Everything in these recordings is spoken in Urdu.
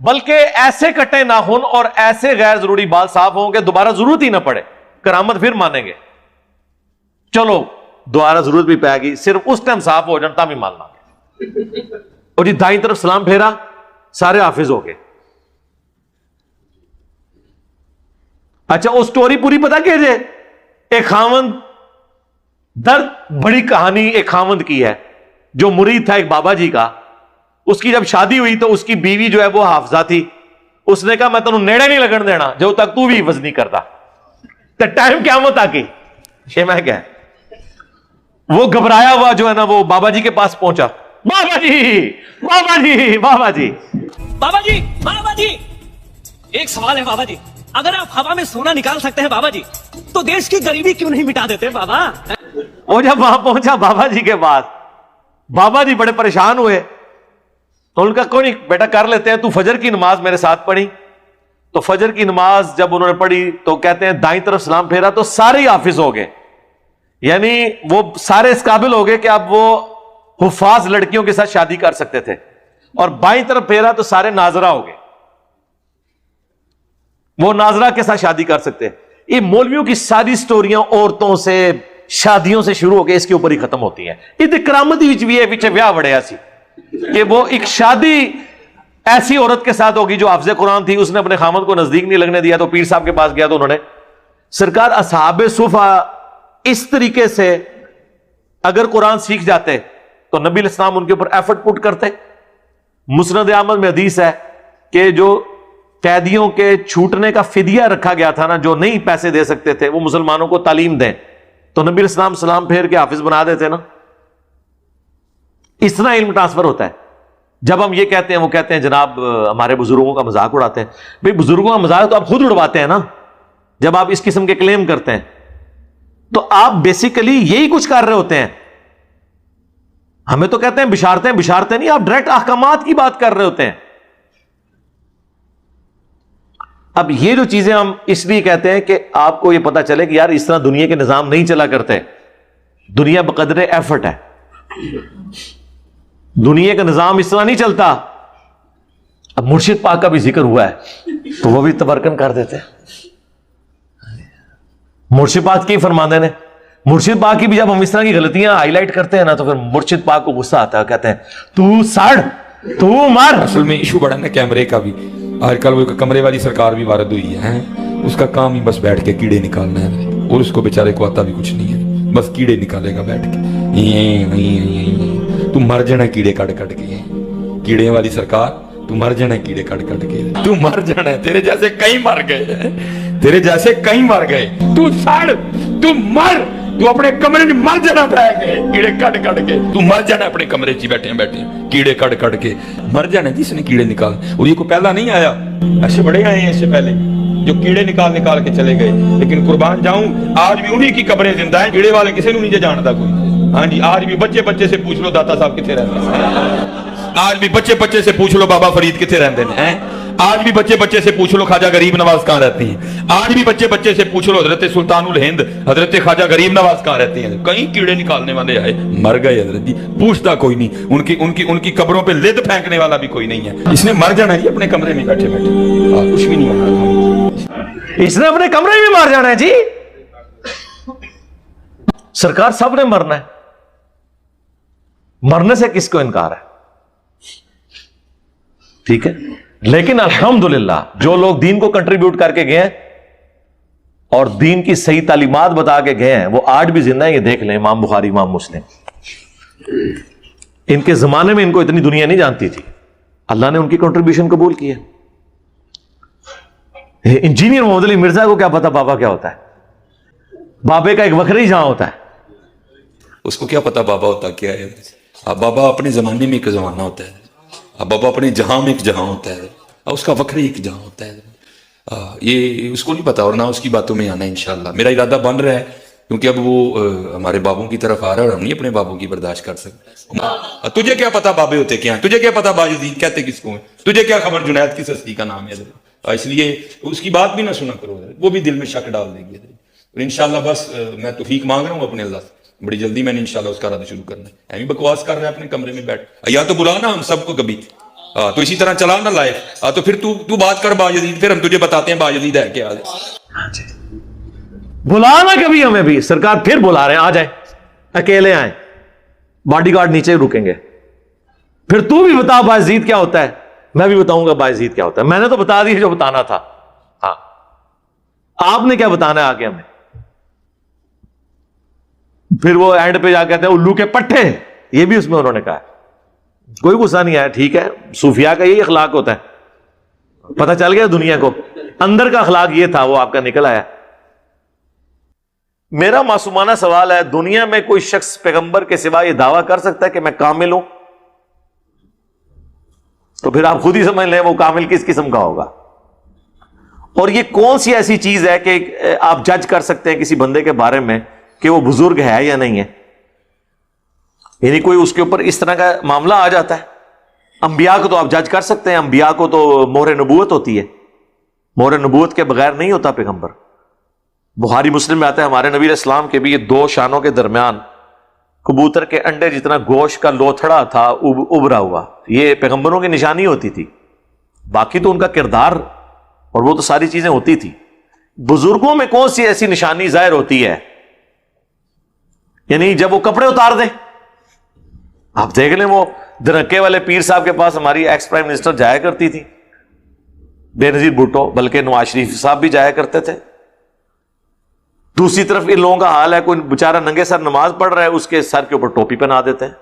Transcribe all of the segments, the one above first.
بلکہ ایسے کٹے ناخن اور ایسے غیر ضروری بال صاف ہوں کہ دوبارہ ضرورت ہی نہ پڑے, کرامت پھر مانیں گے. چلو دوبارہ ضرورت بھی پائے گی, صرف اس ٹائم صاف ہو جانا بھی ماننا. اور جی دائیں طرف سلام پھیرا, سارے حافظ ہو گئے. اچھا وہ سٹوری پوری پتا کہ جے, ایک خاوند, درد بڑی کہانی ایک خاوند کی ہے جو مرید تھا ایک بابا جی کا. اس کی جب شادی ہوئی تو اس کی بیوی جو ہے وہ حافظہ تھی. اس نے کہا میں تمہیں نیڑے نہیں لگن دینا جب تک تو بھی حفظ نہیں کرتا. تو ٹائم قیامت آ کے یہ میں کیا, وہ گھبرایا ہوا جو ہے نا وہ بابا جی کے پاس پہنچا. بابا جی بابا جی بابا جی بابا جی بابا جی, ایک سوال ہے بابا جی, اگر آپ ہوا میں سونا نکال سکتے ہیں بابا جی تو دیش کی غریبی کیوں نہیں مٹا دیتے بابا؟ وہ جب وہاں پہنچا بابا جی کے پاس, بابا جی بڑے پریشان ہوئے. تو ان کا کوئی نہیں بیٹا کر لیتے ہیں, تو فجر کی نماز میرے ساتھ پڑھی. تو فجر کی نماز جب انہوں نے پڑھی تو کہتے ہیں دائیں طرف سلام پھیرا تو سارے حافظ ہو گئے, یعنی وہ سارے اس قابل ہو گئے کہ اب وہ حفاظ لڑکیوں کے ساتھ شادی کر سکتے تھے. اور بائیں طرف پھیرا تو سارے ناظرہ ہو گئے, وہ ناظرہ کے ساتھ شادی کر سکتے. یہ مولویوں کی ساری سٹوریاں عورتوں سے شادیوں سے شروع ہو کے اس کے اوپر ہی ختم ہوتی ہیں. یہ کرامتی بھی ہے پیچھے ویاہ بڑے ایسی کہ وہ ایک شادی ایسی عورت کے ساتھ ہوگی جو حافظ قرآن تھی, اس نے اپنے خامد کو نزدیک نہیں لگنے دیا. تو پیر صاحب کے پاس گیا تو انہوں نے سرکار اصحاب صفا اس طریقے سے اگر قرآن سیکھ جاتے تو نبی علیہ السلام ان کے اوپر ایفرٹ پٹ کرتے. مسند احمد میں حدیث ہے کہ جو قیدیوں کے چھوٹنے کا فدیہ رکھا گیا تھا نا, جو نہیں پیسے دے سکتے تھے وہ مسلمانوں کو تعلیم دیں, تو نبی علیہ السلام سلام پھیر کے حافظ بنا دیتے نا. اس طرح علم ٹرانسفر ہوتا ہے. جب ہم یہ کہتے ہیں وہ کہتے ہیں جناب ہمارے بزرگوں کا مذاق اڑاتے ہیں. بھئی بزرگوں کا مذاق تو آپ خود اڑواتے ہیں نا جب آپ اس قسم کے کلیم کرتے ہیں. تو آپ بیسیکلی یہی کچھ کر رہے ہوتے ہیں. ہمیں تو کہتے ہیں بشارتیں بشارتیں نہیں, آپ ڈائریکٹ احکامات کی بات کر رہے ہوتے ہیں. اب یہ جو چیزیں ہم اس لیے کہتے ہیں کہ آپ کو یہ پتا چلے کہ یار اس طرح دنیا کے نظام نہیں چلا کرتے. دنیا بقدر ایفرٹ ہے, دنیا کا نظام اس طرح نہیں چلتا. اب مرشد پاک کا بھی ذکر ہوا ہے تو وہ بھی تبرکن کر دیتے ہیں. مرشد پاک کی فرماندے نے, مرشد پاک کی بھی جب ہم اس طرح کی غلطیاں ہائی لائٹ کرتے ہیں نا تو پھر مرشد پاک کو غصہ آتا ہے, کہتے ہیں تو سڑ تو مار. اصل میں ایشو بڑا نا کیمرے کا بھی. آج کل وہ کمرے والی سرکار بھی وارد ہوئی ہے, اس کا کام ہی بس بیٹھ کے کیڑے نکالنا ہے, اور اس کو بیچارے کو آتا بھی کچھ نہیں ہے, بس کیڑے نکالے گا بیٹھ کے. تو مر جانا کیڑے کٹ کٹ کے, کیڑے والی سرکار تو مر جانا کیڑے کٹ کٹ کے, تو مر جانا ہے. تیرے جیسے کئی مر گئے ہیں, تیرے جیسے کئی مر گئے. تو سڑ تو مر, تو اپنے کمرے میں مر جانا پائے گئے کیڑے کٹ کٹ کے. تو مر جانا اپنے کمرے چ بیٹھے بیٹھے کیڑے کٹ کٹ کے مر جانا. جس نے کیڑے نکال, اور یہ کو پہلا نہیں آیا, ایسے بڑے آئے ہیں اس سے پہلے جو کیڑے نکال نکال کے چلے گئے. لیکن قربان جاؤں آج بھی انہی کی قبریں زندہ ہیں. کیڑے والے کسی نے نہیں جانتا کوئی. ہاں جی, آج بھی بچے بچے سے پوچھ لو داتا صاحب کتنے رہتے ہیں. آج بھی بچے بچے سے پوچھ لو بابا فرید کتنے رہتے ہیں. آج بھی بچے بچے سے پوچھ لو خواجہ غریب نواز کہاں رہتی ہیں. آج بھی بچے بچے سے پوچھ لو حضرت سلطان الہند حضرت خواجہ غریب نواز کہاں رہتی ہیں. کئی کیڑے نکالنے والے آئے, مر گئے حضرت جی, پوچھتا کوئی نہیں. ان کی قبروں پہ لد پھینکنے والا بھی کوئی نہیں ہے. اس نے مر جانا ہے اپنے کمرے میں بیٹھے بیٹھے, کچھ بھی نہیں ہونا. اس نے اپنے کمرے میں مر جانا ہے جی. سرکار سب نے مرنا ہے, مرنے سے کس کو انکار ہے. ٹھیک ہے, لیکن الحمدللہ جو لوگ دین کو کنٹریبیوٹ کر کے گئے ہیں اور دین کی صحیح تعلیمات بتا کے گئے ہیں وہ آج بھی زندہ ہیں. یہ دیکھ لیں امام بخاری, امام مسلم, ان کے زمانے میں ان کو اتنی دنیا نہیں جانتی تھی, اللہ نے ان کی کنٹریبیوشن قبول کی ہے. انجینئر محمد علی مرزا کو کیا پتا بابا کیا ہوتا ہے, بابے کا ایک وکھرا ہی جہاں ہوتا ہے. اس کو کیا پتا بابا ہوتا کیا ہے. بابا اپنے زمانے میں ایک زمانہ ہوتا ہے, بابا اپنے جہاں میں ایک جہاں ہوتا ہے, اس کا وکھرا ایک جہاں ہوتا ہے. یہ اس کو نہیں پتا, اور نہ اس کی باتوں میں آنا. انشاءاللہ میرا ارادہ بن رہا ہے, کیونکہ اب وہ ہمارے بابوں کی طرف آ رہا ہے اور ہم نہیں اپنے بابوں کی برداشت کر سکتے. تجھے کیا پتا بابے ہوتے کیا ہیں, تجھے کیا پتا باجدین کہتے کس کو ہیں, تجھے کیا خبر جنید کی ہستی کا نام ہے. اس لیے اس کی بات بھی نہ سنا کرو, وہ بھی دل میں شک ڈال دے گی. انشاءاللہ بس میں توفیق مانگ رہا ہوں اپنے اللہ سے, بڑی جلدی میں نے انشاءاللہ اس کا ارادہ شروع کرنا ہے. ایویں بکواس کر رہے ہیں اپنے کمرے میں بیٹھ, یا تو بلانا ہم سب کو کبھی. تو اسی طرح چلا نا لائف. تو پھر تو بات کر باجدید, پھر ہم تجھے بتاتے ہیں باجدید ہے کیا. بلانا کبھی ہمیں بھی, سرکار پھر بلا رہے ہیں, آ جائیں, اکیلے آئیں, باڈی گارڈ نیچے رکیں گے. پھر تو بھی بتا باجدید کیا ہوتا ہے, میں بھی بتاؤں گا باجدید کیا ہوتا ہے. میں نے تو بتا دی جو بتانا تھا, ہاں آپ نے کیا بتانا ہے آگے ہمیں. پھر وہ اینڈ پہ جا کہتے ہیں الو کے پٹھے, یہ بھی اس میں انہوں نے کہا. کوئی غصہ نہیں آیا, ٹھیک ہے, صوفیاء کا یہی اخلاق ہوتا ہے. پتہ چل گیا دنیا کو اندر کا اخلاق یہ تھا, وہ آپ کا نکل آیا. میرا معصومانہ سوال ہے, دنیا میں کوئی شخص پیغمبر کے سوا یہ دعویٰ کر سکتا ہے کہ میں کامل ہوں؟ تو پھر آپ خود ہی سمجھ لیں وہ کامل کس قسم کا ہوگا. اور یہ کون سی ایسی چیز ہے کہ آپ جج کر سکتے ہیں کسی بندے کے بارے میں کہ وہ بزرگ ہے یا نہیں ہے؟ یعنی کوئی اس کے اوپر اس طرح کا معاملہ آ جاتا ہے. انبیاء کو تو آپ جج کر سکتے ہیں, انبیاء کو تو مہر نبوت ہوتی ہے, مہر نبوت کے بغیر نہیں ہوتا پیغمبر. بخاری مسلم میں آتا ہے ہمارے نبی علیہ السلام کے بھی یہ دو شانوں کے درمیان کبوتر کے انڈے جتنا گوشت کا لوتھڑا تھا ابھرا ہوا, یہ پیغمبروں کی نشانی ہوتی تھی. باقی تو ان کا کردار اور وہ تو ساری چیزیں ہوتی تھی. بزرگوں میں کون سی ایسی نشانی ظاہر ہوتی ہے؟ یعنی جب وہ کپڑے اتار دیں, آپ دیکھ لیں وہ درکے والے پیر صاحب کے پاس ہماری ایکس پرائم منسٹر جایا کرتی تھی, بے نظیر بھٹو, بلکہ نواز شریف صاحب بھی جایا کرتے تھے. دوسری طرف ان لوگوں کا حال ہے, کوئی بیچارہ ننگے سر نماز پڑھ رہا ہے, اس کے سر کے اوپر ٹوپی پہنا دیتے ہیں,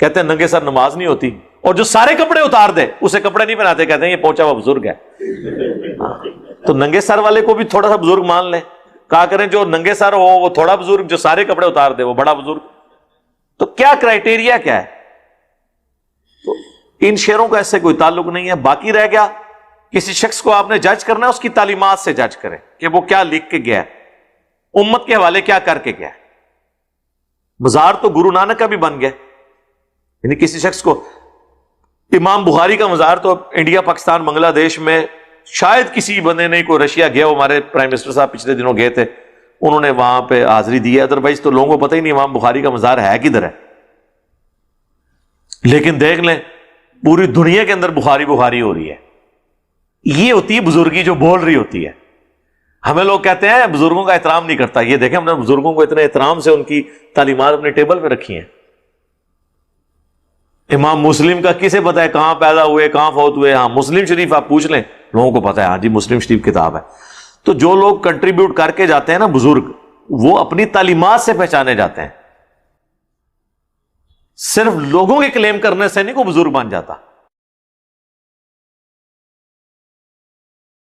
کہتے ہیں ننگے سر نماز نہیں ہوتی. اور جو سارے کپڑے اتار دے اسے کپڑے نہیں پہناتے, کہتے ہیں یہ پہنچا ہوا بزرگ ہے. تو ننگے سر والے کو بھی تھوڑا سا بزرگ مان لیں, کہا کریں جو ننگے سر ہو وہ تھوڑا بزرگ, جو سارے کپڑے اتار دے وہ بڑا بزرگ. تو کیا کرائٹیریا کیا ہے؟ تو ان شعروں کا ایسے کوئی تعلق نہیں ہے. باقی رہ گیا کسی شخص کو آپ نے جج کرنا ہے, اس کی تعلیمات سے جج کریں کہ وہ کیا لکھ کے گیا ہے, امت کے حوالے کیا کر کے گیا ہے. مزار تو گرو نانک کا بھی بن گیا, یعنی کسی شخص کو, امام بخاری کا مزار تو انڈیا پاکستان بنگلہ دیش میں شاید کسی بندے نہیں, کوئی رشیا گیا, وہ ہمارے پرائم منسٹر صاحب پچھلے دنوں گئے تھے, انہوں نے وہاں پہ حاضری دی ہے. ادروائز تو لوگوں کو پتہ ہی نہیں امام بخاری کا مزار ہے کدھر ہے. لیکن دیکھ لیں پوری دنیا کے اندر بخاری بخاری ہو رہی ہے. یہ ہوتی ہے بزرگی جو بول رہی ہوتی ہے. ہمیں لوگ کہتے ہیں بزرگوں کا احترام نہیں کرتا, یہ دیکھیں ہم نے بزرگوں کو اتنے احترام سے ان کی تعلیمات اپنے ٹیبل پہ رکھی ہیں. امام مسلم کا کسے پتا ہے کہاں پیدا ہوئے, کہاں فوت ہوئے؟ ہاں مسلم شریف آپ پوچھ لیں, لوگوں کو پتا ہے, ہاں جی مسلم شریف کتاب ہے. تو جو لوگ کنٹریبیوٹ کر کے جاتے ہیں نا بزرگ, وہ اپنی تعلیمات سے پہچانے جاتے ہیں, صرف لوگوں کے کلیم کرنے سے نہیں کوئی بزرگ بن جاتا.